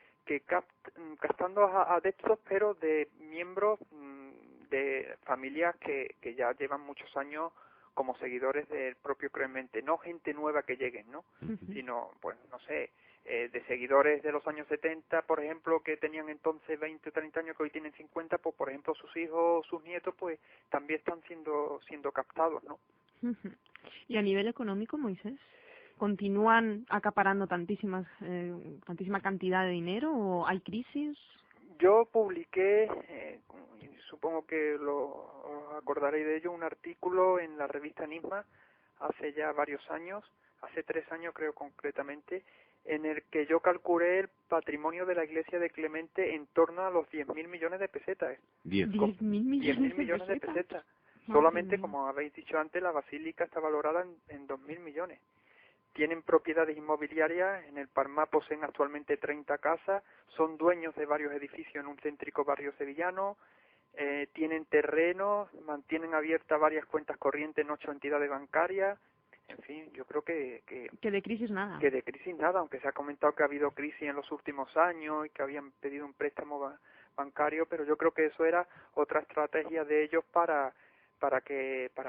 captando a adeptos, pero de miembros de familias que ya llevan muchos años como seguidores del propio Clemente, no gente nueva que lleguen, ¿no? Sino, pues, no sé, de seguidores de los años 70, por ejemplo, que tenían entonces 20 o 30 años, que hoy tienen 50, pues, por ejemplo, sus hijos, sus nietos, pues, también están siendo captados, ¿no? Y a nivel económico, Moisés, ¿continúan acaparando tantísima cantidad de dinero o hay crisis? Yo publiqué, supongo que os acordaréis de ello, un artículo en la revista Enigma hace ya varios años, hace 3 años creo concretamente, en el que yo calculé el patrimonio de la iglesia de Clemente en torno a los 10.000 millones de pesetas. 10.000 millones, 10.000 millones de pesetas. pesetas. Solamente, como habéis dicho antes, la basílica está valorada en 2.000 millones. Tienen propiedades inmobiliarias, en el Palmar poseen actualmente 30 casas, son dueños de varios edificios en un céntrico barrio sevillano, tienen terrenos, mantienen abiertas varias cuentas corrientes en 8 entidades bancarias. En fin, yo creo que de crisis nada. Que de crisis nada, aunque se ha comentado que ha habido crisis en los últimos años y que habían pedido un préstamo bancario, pero yo creo que eso era otra estrategia de ellos para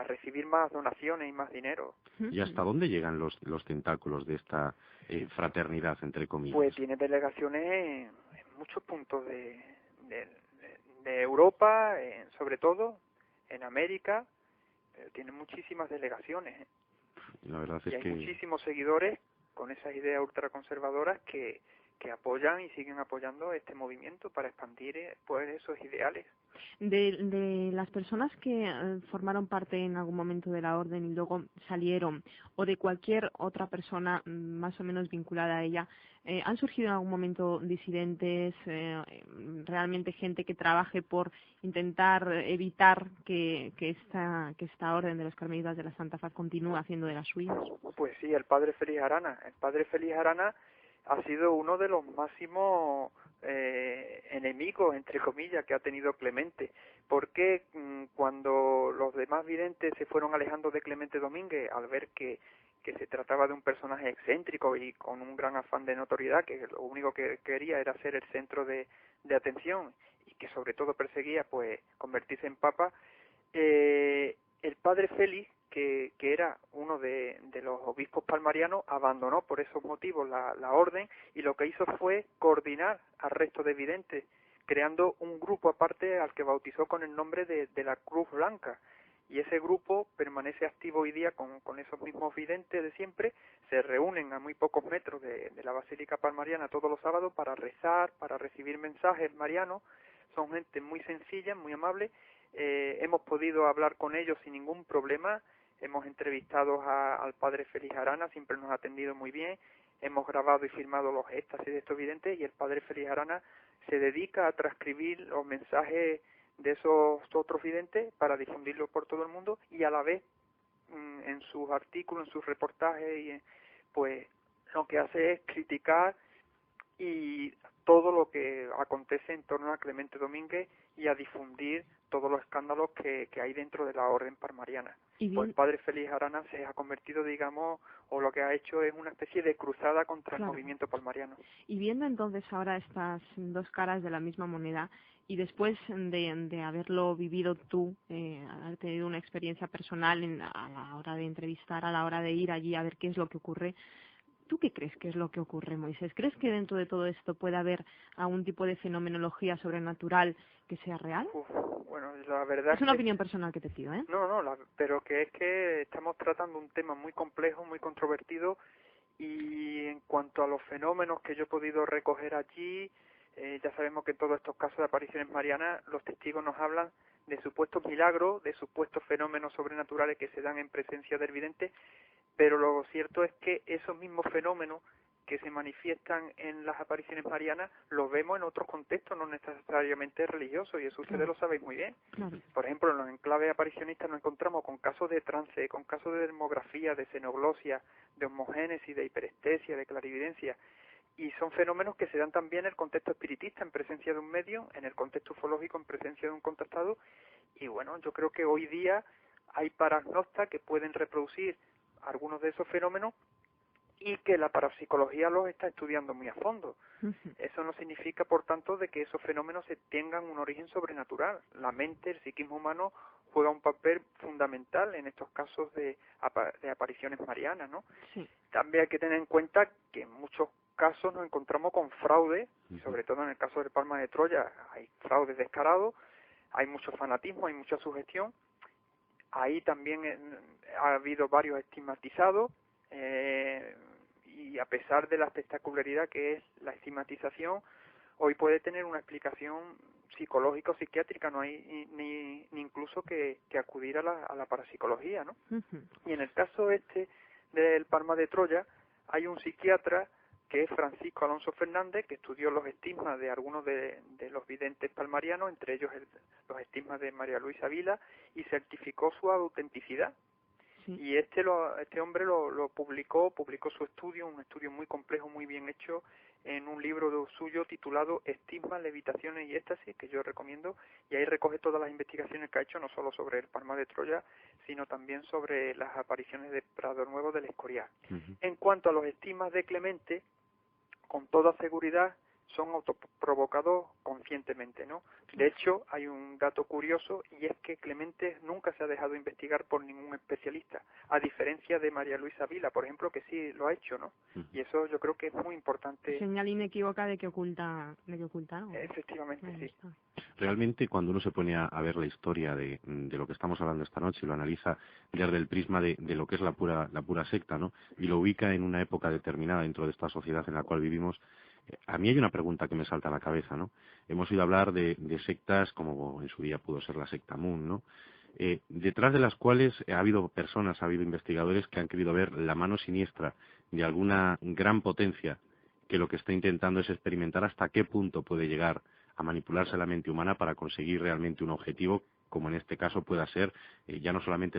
recibir más donaciones y más dinero. ¿Y hasta dónde llegan los tentáculos de esta fraternidad, entre comillas? Pues tiene delegaciones en muchos puntos de Europa, sobre todo en América, tiene muchísimas delegaciones. La verdad y es hay que muchísimos seguidores con esas ideas ultraconservadoras que apoyan y siguen apoyando este movimiento para expandir pues esos ideales. De las personas que formaron parte en algún momento de la orden y luego salieron, o de cualquier otra persona más o menos vinculada a ella, ¿han surgido en algún momento disidentes, realmente gente que trabaje por intentar evitar que esta orden de los Carmelitas de la Santa Faz continúe haciendo de las suyas? Pues sí, el padre Félix Arana. El padre Félix Arana ha sido uno de los máximos enemigos, entre comillas, que ha tenido Clemente, porque cuando los demás videntes se fueron alejando de Clemente Domínguez al ver que se trataba de un personaje excéntrico y con un gran afán de notoriedad, que lo único que quería era ser el centro de atención y que sobre todo perseguía pues convertirse en papa, el padre Félix, que era uno de los obispos palmarianos, abandonó por esos motivos la orden y lo que hizo fue coordinar al resto de videntes, creando un grupo aparte al que bautizó con el nombre de la Cruz Blanca. Y ese grupo permanece activo hoy día con esos mismos videntes de siempre, se reúnen a muy pocos metros de la Basílica Palmariana todos los sábados para rezar, para recibir mensajes marianos. Son gente muy sencilla, muy amable. Hemos podido hablar con ellos sin ningún problema. Hemos entrevistado al padre Félix Arana, siempre nos ha atendido muy bien. hemos grabado y filmado los éxtasis de estos videntes, y el padre Félix Arana se dedica a transcribir los mensajes de esos otros videntes para difundirlos por todo el mundo, y a la vez en sus artículos, en sus reportajes, pues lo que hace es criticar y todo lo que acontece en torno a Clemente Domínguez y a difundir todos los escándalos que hay dentro de la orden palmariana. Pues el padre Félix Arana se ha convertido, digamos, o lo que ha hecho es una especie de cruzada contra el movimiento palmariano. Y viendo entonces ahora estas dos caras de la misma moneda, y después de haberlo vivido tú, haber tenido una experiencia personal a la hora de entrevistar, a la hora de ir allí a ver qué es lo que ocurre, ¿tú qué crees que es lo que ocurre, Moisés? ¿Crees que dentro de todo esto puede haber algún tipo de fenomenología sobrenatural que sea real? Bueno, la verdad es una opinión personal que te pido, ¿eh? No, pero que es que estamos tratando un tema muy complejo, muy controvertido, y en cuanto a los fenómenos que yo he podido recoger allí, ya sabemos que en todos estos casos de apariciones marianas los testigos nos hablan de supuestos milagros, de supuestos fenómenos sobrenaturales que se dan en presencia del vidente, pero lo cierto es que esos mismos fenómenos que se manifiestan en las apariciones marianas los vemos en otros contextos, no necesariamente religiosos, y eso ustedes lo sabéis muy bien. Por ejemplo, en los enclaves aparicionistas nos encontramos con casos de trance, con casos de dermografía, de xenoglosia, de homogénesis, de hiperestesia, de clarividencia, y son fenómenos que se dan también en el contexto espiritista, en presencia de un medium, en el contexto ufológico, en presencia de un contactado, y bueno, yo creo que hoy día hay paragnostas que pueden reproducir algunos de esos fenómenos y que la parapsicología los está estudiando muy a fondo. Eso no significa, por tanto, de que esos fenómenos tengan un origen sobrenatural. La mente, el psiquismo humano juega un papel fundamental en estos casos de apariciones marianas, ¿no? Sí. También hay que tener en cuenta que en muchos casos nos encontramos con fraude, sobre todo en el caso del Palma de Troya hay fraude descarado, hay mucho fanatismo, hay mucha sugestión. Ahí también ha habido varios estigmatizados, y a pesar de la espectacularidad que es la estigmatización, hoy puede tener una explicación psicológica o psiquiátrica, no hay ni incluso que acudir a la parapsicología, ¿no? Y en el caso del Palma de Troya, hay un psiquiatra que es Francisco Alonso Fernández, que estudió los estigmas de algunos de los videntes palmarianos, entre ellos los estigmas de María Luisa Vila, y certificó su autenticidad. Sí. Y este hombre lo publicó su estudio, un estudio muy complejo, muy bien hecho, en un libro suyo titulado Estigmas, Levitaciones y Éxtasis, que yo recomiendo, y ahí recoge todas las investigaciones que ha hecho, no solo sobre el Palma de Troya, sino también sobre las apariciones de Prado Nuevo del Escorial. En cuanto a los estigmas de Clemente, con toda seguridad son autoprovocados conscientemente, ¿no? De hecho, hay un dato curioso, y es que Clemente nunca se ha dejado investigar por ningún especialista, a diferencia de María Luisa Vila, por ejemplo, que sí lo ha hecho, ¿no? Y eso yo creo que es muy importante. Señal inequívoca de que oculta, ¿no? Efectivamente, sí. Realmente, cuando uno se pone a ver la historia de lo que estamos hablando esta noche y lo analiza desde el prisma de lo que es la pura secta, ¿no? Y lo ubica en una época determinada dentro de esta sociedad en la cual vivimos, a mí hay una pregunta que me salta a la cabeza, ¿no? Hemos oído hablar de sectas como en su día pudo ser la secta Moon, ¿no? Detrás de las cuales ha habido personas, ha habido investigadores que han querido ver la mano siniestra de alguna gran potencia que lo que está intentando es experimentar hasta qué punto puede llegar a manipularse la mente humana para conseguir realmente un objetivo, como en este caso pueda ser ya no solamente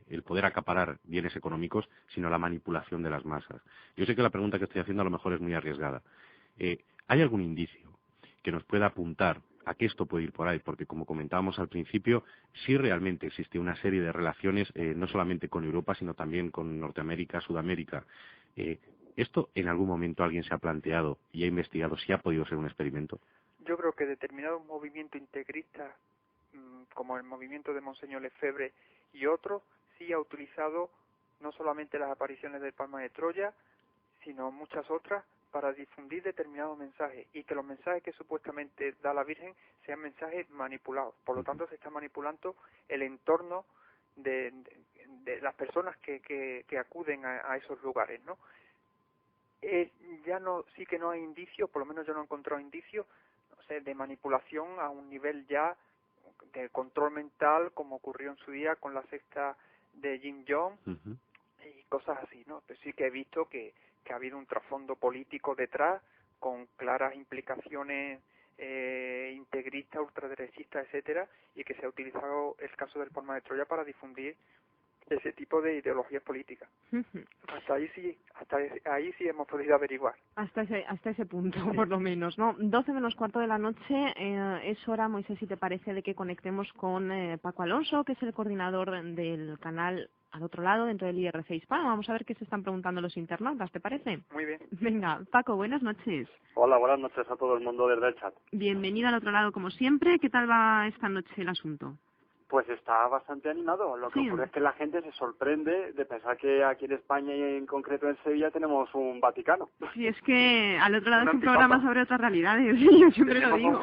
el poder acaparar bienes económicos, sino la manipulación de las masas. Yo sé que la pregunta que estoy haciendo a lo mejor es muy arriesgada. ¿Hay algún indicio que nos pueda apuntar a que esto puede ir por ahí? Porque, como comentábamos al principio, sí realmente existe una serie de relaciones, no solamente con Europa, sino también con Norteamérica, Sudamérica. ¿Esto en algún momento alguien se ha planteado y ha investigado si ha podido ser un experimento? Yo creo que determinados movimientos integristas, como el movimiento de Monseñor Lefebvre y otros, sí ha utilizado no solamente las apariciones del Palma de Troya, sino muchas otras, para difundir determinados mensajes, y que los mensajes que supuestamente da la Virgen sean mensajes manipulados. Por lo tanto, se está manipulando el entorno de las personas que acuden a esos lugares, ¿no? Sí que no hay indicios, por lo menos yo no he encontrado indicios, no sé, de manipulación a un nivel ya de control mental, como ocurrió en su día con la secta de Jim Jones y cosas así, ¿no? Pero sí que he visto que que ha habido un trasfondo político detrás con claras implicaciones integristas, ultraderechistas, etcétera, y que se ha utilizado el caso del Palma de Troya para difundir ese tipo de ideologías políticas. Hasta ahí sí hemos podido averiguar. Hasta ese punto, sí, por lo menos, ¿no? 12 menos cuarto de la noche, es hora, Moisés, si te parece, de que conectemos con Paco Alonso, que es el coordinador del canal Al Otro Lado, dentro del IRC Hispano. Vamos a ver qué se están preguntando los internautas, ¿te parece? Muy bien. Venga, Paco, buenas noches. Hola, buenas noches a todo el mundo desde el chat. Bienvenido al Otro Lado, como siempre. ¿Qué tal va esta noche el asunto? Pues está bastante animado. Lo que ocurre es que la gente se sorprende de pensar que aquí en España y en concreto en Sevilla tenemos un Vaticano. Sí, es que Al Otro Lado es un programa sobre otras realidades. Yo siempre lo digo.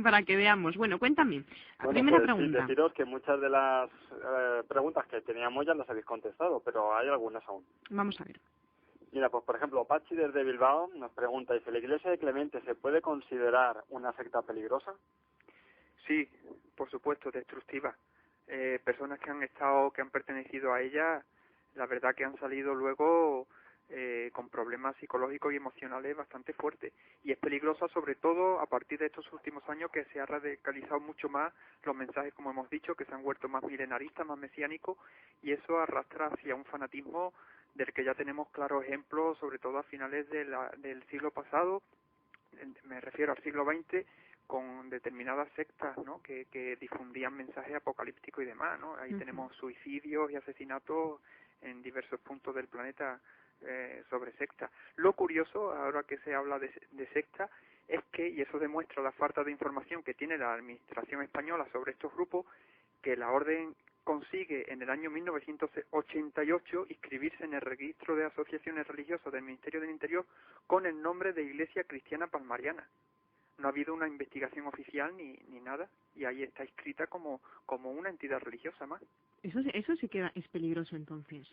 Para que veamos. Bueno, cuéntame. Primera pregunta. Sí, deciros que muchas de las preguntas que teníamos ya las habéis contestado, pero hay algunas aún. Vamos a ver. Mira, pues por ejemplo, Pachi desde Bilbao nos pregunta, ¿y si la Iglesia de Clemente se puede considerar una secta peligrosa? Sí, por supuesto, destructiva. Personas que han pertenecido a ella, la verdad que han salido luego con problemas psicológicos y emocionales bastante fuertes. Y es peligrosa sobre todo a partir de estos últimos años que se ha radicalizado mucho más los mensajes, como hemos dicho, que se han vuelto más milenaristas, más mesiánicos, y eso arrastra hacia un fanatismo del que ya tenemos claros ejemplos, sobre todo a finales del siglo pasado, me refiero al siglo XX, con determinadas sectas, ¿no?, que difundían mensajes apocalípticos y demás, ¿no? Ahí tenemos suicidios y asesinatos en diversos puntos del planeta sobre sectas. Lo curioso, ahora que se habla de sectas, es que, y eso demuestra la falta de información que tiene la administración española sobre estos grupos, que la Orden consigue en el año 1988 inscribirse en el registro de asociaciones religiosas del Ministerio del Interior con el nombre de Iglesia Cristiana Palmariana. No ha habido una investigación oficial ni nada, y ahí está inscrita como una entidad religiosa más. Eso sí que es peligroso entonces.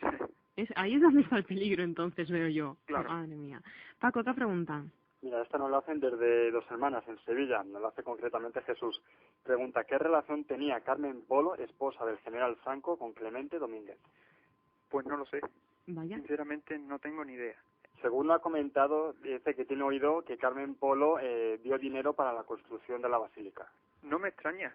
Ahí es donde está el peligro entonces, veo yo. Claro. Madre mía. Paco, otra pregunta. Mira, esta nos la hacen desde Dos Hermanas, en Sevilla, nos la hace concretamente Jesús. Pregunta, ¿qué relación tenía Carmen Polo, esposa del general Franco, con Clemente Domínguez? Pues no lo sé. Vaya. Sinceramente no tengo ni idea. Según lo ha comentado, dice que tiene oído que Carmen Polo dio dinero para la construcción de la basílica. No me extraña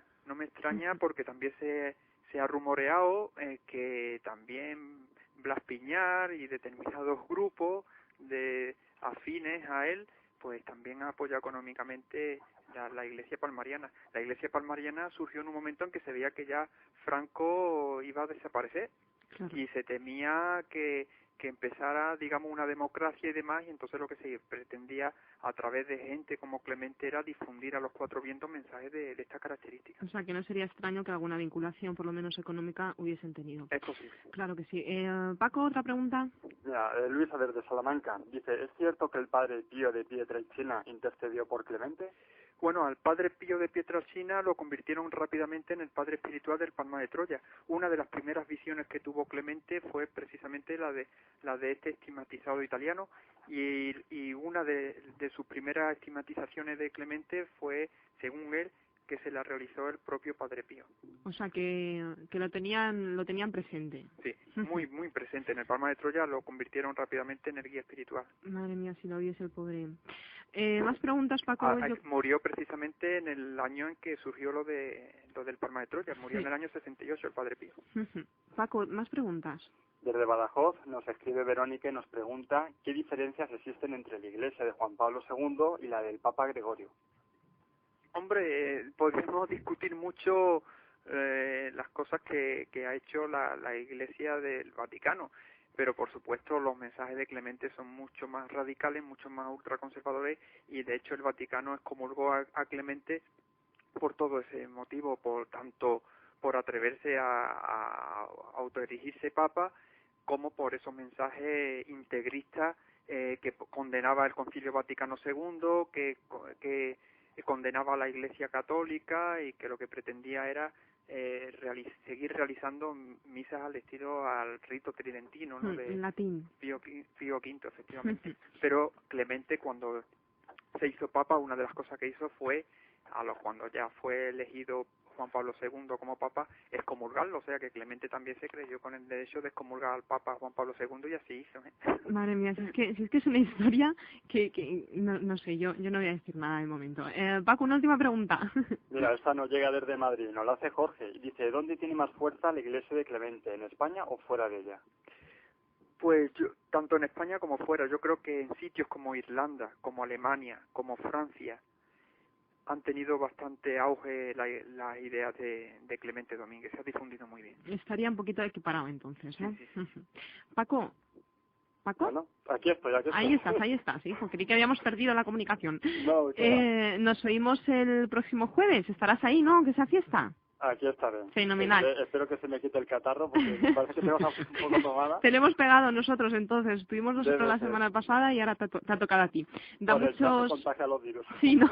porque también se ha rumoreado que también Blas Piñar y determinados grupos de afines a él, pues también ha apoyado económicamente la Iglesia Palmariana. La Iglesia Palmariana surgió en un momento en que se veía que ya Franco iba a desaparecer. Claro. Y se temía que empezara, digamos, una democracia y demás, y entonces lo que se pretendía a través de gente como Clemente era difundir a los cuatro vientos mensajes de estas características. O sea, que no sería extraño que alguna vinculación, por lo menos económica, hubiesen tenido. Es posible. Claro que sí. Paco, ¿otra pregunta? Mira, Luisa desde Salamanca dice, ¿es cierto que el padre Pío de Pietrelcina intercedió por Clemente? Bueno, al padre Pío de Pietrelcina lo convirtieron rápidamente en el padre espiritual del Palma de Troya. Una de las primeras visiones que tuvo Clemente fue precisamente la de este estigmatizado italiano, y una de sus primeras estigmatizaciones de Clemente fue, según él, que se la realizó el propio padre Pío. O sea, que lo tenían presente. Sí, muy muy presente. En el Palma de Troya lo convirtieron rápidamente en el guía espiritual. Madre mía, si lo viese el pobre. ¿Más preguntas, Paco? Murió precisamente en el año en que surgió lo del Palma de Troya. Murió en el año 68 el padre Pío. Paco, ¿más preguntas? Desde Badajoz nos escribe Verónica y nos pregunta ¿qué diferencias existen entre la Iglesia de Juan Pablo II y la del Papa Gregorio? Hombre, podemos discutir mucho las cosas que ha hecho la Iglesia del Vaticano, pero por supuesto los mensajes de Clemente son mucho más radicales, mucho más ultraconservadores, y de hecho el Vaticano excomulgó a Clemente por todo ese motivo, por tanto por atreverse a autoerigirse papa, como por esos mensajes integristas que condenaba el Concilio Vaticano II, que condenaba a la Iglesia Católica, y que lo que pretendía era seguir realizando misas al rito tridentino, ¿no? En latín. Pío V, efectivamente. Pero Clemente, cuando se hizo papa, una de las cosas que hizo fue, cuando ya fue elegido Juan Pablo II como papa, excomulgarlo, o sea que Clemente también se creyó con el derecho de excomulgar al papa Juan Pablo II y así hizo. Madre mía, si es que es una historia que no sé, yo no voy a decir nada de momento. Paco, una última pregunta. Mira, esta nos llega desde Madrid, nos la hace Jorge, y dice, ¿dónde tiene más fuerza la iglesia de Clemente, en España o fuera de ella? Pues tanto en España como fuera, yo creo que en sitios como Irlanda, como Alemania, como Francia, han tenido bastante auge las ideas de Clemente Domínguez, se ha difundido muy bien. Estaría un poquito equiparado entonces, ¿no? Sí, sí, sí. Paco. Bueno, aquí estoy. Ahí estás, hijo. Creí que habíamos perdido la comunicación. No, nos oímos el próximo jueves. Estarás ahí, ¿no? Que sea fiesta. Aquí estaré. Fenomenal. Espero que se me quite el catarro porque me parece que tengo una un poco tomada. Te lo hemos pegado nosotros entonces. Estuvimos nosotros la semana pasada y ahora te ha tocado a ti. Da muchos... contagia los virus. Sí, ¿no?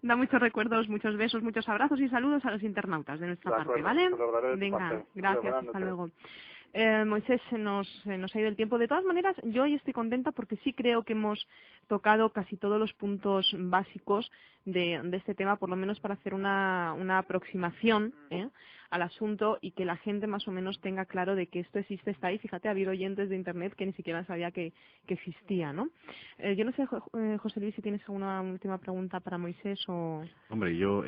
Da muchos recuerdos, muchos besos, muchos abrazos y saludos a los internautas de nuestra parte, ¿vale? Venga, gracias. Hasta luego. Moisés, se nos ha ido el tiempo. De todas maneras, yo hoy estoy contenta porque sí creo que hemos tocado casi todos los puntos básicos de este tema, por lo menos para hacer una aproximación al asunto y que la gente más o menos tenga claro de que esto existe, está ahí. Fíjate, ha habido oyentes de Internet que ni siquiera sabía que existía, ¿no? Yo no sé, José Luis, si tienes alguna última pregunta para Moisés o... Hombre, yo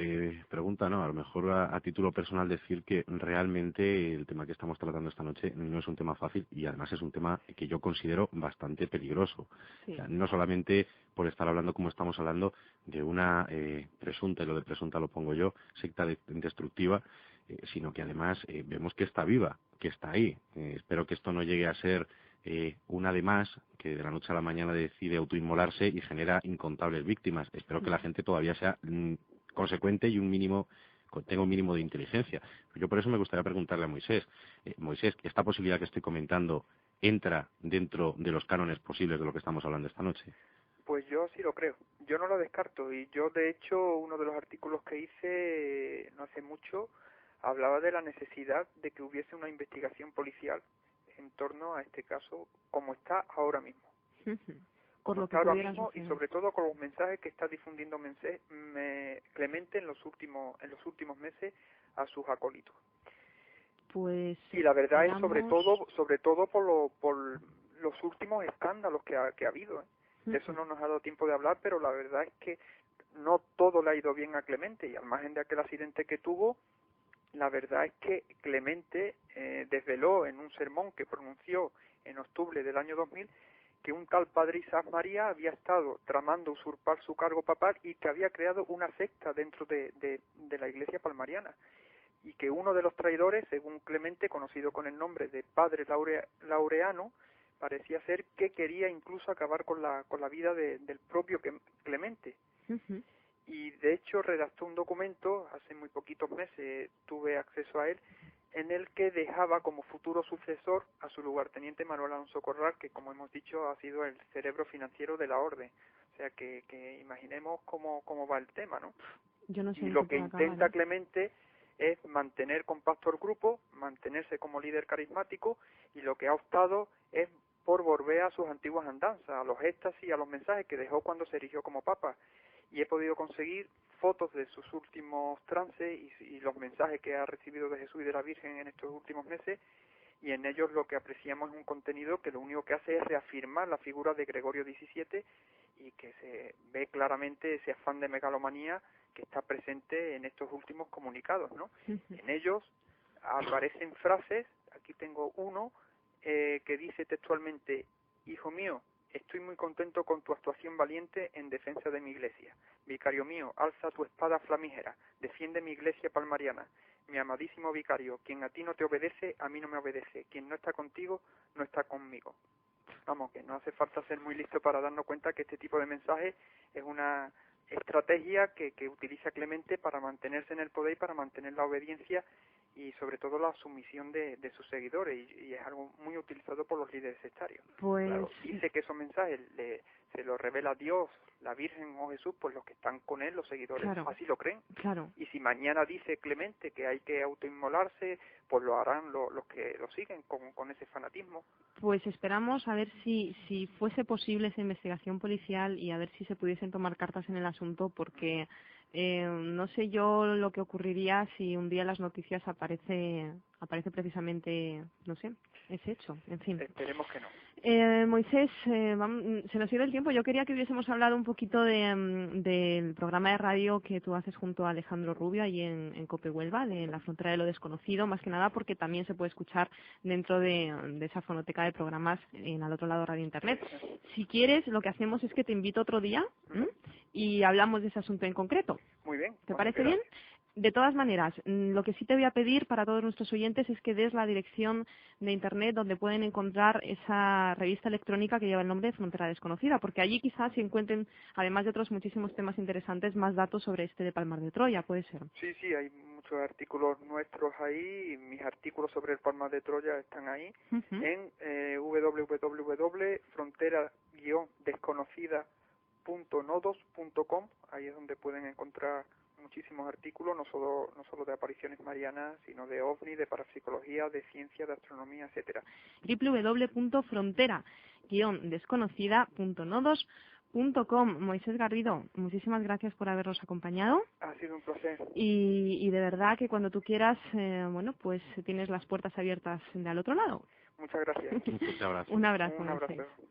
pregunta, ¿no? A lo mejor a título personal decir que realmente el tema que estamos tratando esta noche no es un tema fácil y además es un tema que yo considero bastante peligroso. Sí. O sea, no solamente por estar hablando como estamos hablando de una presunta, y lo de presunta lo pongo yo, secta destructiva, sino que además vemos que está viva, que está ahí. Espero que esto no llegue a ser una de más que de la noche a la mañana decide autoinmolarse y genera incontables víctimas. Espero que la gente todavía sea consecuente y tenga un mínimo de inteligencia. Yo por eso me gustaría preguntarle a Moisés. Moisés, ¿esta posibilidad que estoy comentando entra dentro de los cánones posibles de lo que estamos hablando esta noche? Pues yo sí lo creo, yo no lo descarto y yo de hecho uno de los artículos que hice no hace mucho hablaba de la necesidad de que hubiese una investigación policial en torno a este caso como está ahora mismo. Por lo que ahora pudiera mismo suceder. y sobre todo con los mensajes que está difundiendo Clemente en los últimos meses a sus acólitos. Pues y la verdad es sobre todo por los últimos escándalos que ha habido. De eso no nos ha dado tiempo de hablar, pero la verdad es que no todo le ha ido bien a Clemente y al margen de aquel accidente que tuvo, la verdad es que Clemente desveló en un sermón que pronunció en octubre del año 2000 que un tal padre Isaac María había estado tramando usurpar su cargo papal y que había creado una secta dentro de la iglesia palmariana y que uno de los traidores, según Clemente, conocido con el nombre de Padre Laureano, parecía ser que quería incluso acabar con la vida del propio Clemente. Y de hecho redactó un documento, hace muy poquitos meses tuve acceso a él, en el que dejaba como futuro sucesor a su lugarteniente Manuel Alonso Corral, que como hemos dicho ha sido el cerebro financiero de la orden. O sea que imaginemos cómo va el tema, ¿no? Yo no sé y lo que intenta Clemente es mantener compacto el grupo, mantenerse como líder carismático, y lo que ha optado es por volver a sus antiguas andanzas, a los éxtasis, a los mensajes que dejó cuando se erigió como papa. Y he podido conseguir fotos de sus últimos trances y los mensajes que ha recibido de Jesús y de la Virgen en estos últimos meses, y en ellos lo que apreciamos es un contenido que lo único que hace es reafirmar la figura de Gregorio XVII y que se ve claramente ese afán de megalomanía que está presente en estos últimos comunicados, ¿no? En ellos aparecen frases, aquí tengo uno, que dice textualmente: hijo mío, estoy muy contento con tu actuación valiente en defensa de mi iglesia. Vicario mío, alza tu espada flamígera, defiende mi iglesia palmariana. Mi amadísimo vicario, quien a ti no te obedece, a mí no me obedece. Quien no está contigo, no está conmigo. Vamos, que no hace falta ser muy listo para darnos cuenta que este tipo de mensaje es una estrategia que utiliza Clemente para mantenerse en el poder y para mantener la obediencia y sobre todo la sumisión de sus seguidores, y es algo muy utilizado por los líderes sectarios. Pues Claro, dice que esos mensajes se lo revela Dios, la Virgen o Jesús, pues los que están con él, los seguidores, Claro. así lo creen. Claro. Y si mañana dice Clemente que hay que autoinmolarse, pues lo harán los que lo siguen con ese fanatismo. Pues esperamos a ver si fuese posible esa investigación policial y a ver si se pudiesen tomar cartas en el asunto, porque no sé yo lo que ocurriría si un día en las noticias aparece precisamente, no sé, ese hecho, en fin. Esperemos que no. Moisés, se nos ha ido el tiempo. Yo quería que hubiésemos hablado un poquito del programa de radio que tú haces junto a Alejandro Rubio ahí en Cope Huelva, de La Frontera de lo Desconocido, más que nada porque también se puede escuchar dentro de esa fonoteca de programas en Al Otro Lado Radio Internet. Si quieres, lo que hacemos es que te invito otro día y hablamos de ese asunto en concreto. Muy bien. ¿Te parece bien? De todas maneras, lo que sí te voy a pedir para todos nuestros oyentes es que des la dirección de Internet donde pueden encontrar esa revista electrónica que lleva el nombre de Frontera Desconocida, porque allí quizás se encuentren, además de otros muchísimos temas interesantes, más datos sobre este de Palmar de Troya, ¿puede ser? Sí, hay muchos artículos nuestros ahí, y mis artículos sobre el Palmar de Troya están ahí, en www.frontera-desconocida.nodos.com, ahí es donde pueden encontrar muchísimos artículos, no solo de apariciones marianas, sino de ovni, de parapsicología, de ciencia, de astronomía, etcétera. www.frontera-desconocida.nodos.com. Moisés Garrido, muchísimas gracias por habernos acompañado. Ha sido un placer. Y de verdad que cuando tú quieras, pues tienes las puertas abiertas de al otro lado. Muchas gracias. Muchas gracias. Un abrazo. Un abrazo. Moisés.